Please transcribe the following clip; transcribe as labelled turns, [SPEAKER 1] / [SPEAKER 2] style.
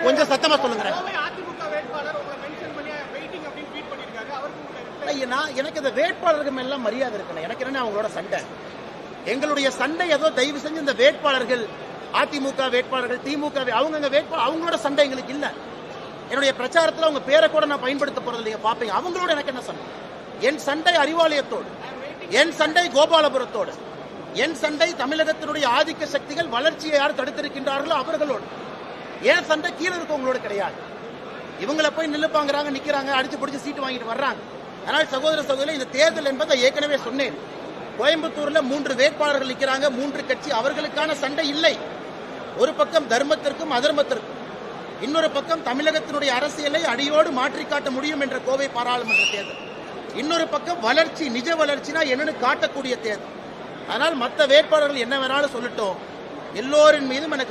[SPEAKER 1] கொஞ்சம் சத்தமா சொல்லுங்க. எனக்கு இந்த வேட்பாளர்கள் எல்லாம் மரியாதை இருக்கணும். எனக்கு என்ன அவங்களோட சண்டை? எங்களுடைய சண்டை ஏதோ தயவு செஞ்சு இந்த வேட்பாளர்கள், அதிமுக வேட்பாளர்கள், திமுக அவங்க வேட்பாளர், அவங்களோட சண்டை எங்களுக்கு இல்ல. என்னுடைய பிரச்சாரத்தில் அவங்க பேரை கூட நான் பயன்படுத்த போறது இல்லைங்க. பாப்பீங்க, அவங்களோட எனக்கு என்ன சண்டை? என் சண்டை அறிவாலயத்தோடு, என் சண்டை கோபாலபுரத்தோடு, என் சண்டை தமிழகத்தினுடைய ஆதிக்க சக்திகள் வளர்ச்சியை யார் தடுத்திருக்கின்றார்களோ அவர்களோடு. ஏன் சண்டை கீழே இருக்கவங்களோட கிடையாது. இவங்களை போய் நில்லுப்பாங்கிறாங்க, நிக்கிறாங்க, அடிச்சு பிடிச்சு சீட்டு வாங்கிட்டு வர்றாங்க. அதனால் சகோதர சகோதரி, இந்த தேர்தல் என்பதை ஏற்கனவே சொன்னேன். கோயம்புத்தூர்ல 3 வேட்பாளர்கள் நிற்கிறாங்க, 3 கட்சி, அவர்களுக்கான சண்டை இல்லை. ஒரு பக்கம் தர்மத்திற்கும் அதர்மத்திற்கும், இன்னொரு பக்கம் தமிழகத்தினுடைய அரசியலை அடியோடு மாற்றி காட்ட முடியும் என்ற கோவை பாராளுமன்ற தேர்தல், இன்னொரு பக்கம் வளர்ச்சி, நிஜ வளர்ச்சினா என்னன்னு காட்டக்கூடிய தேர்தல். அதனால் மற்ற வேட்பாளர்கள் என்ன வேணாலும் சொல்லட்டும், எல்லோரின் மீதும் எனக்கு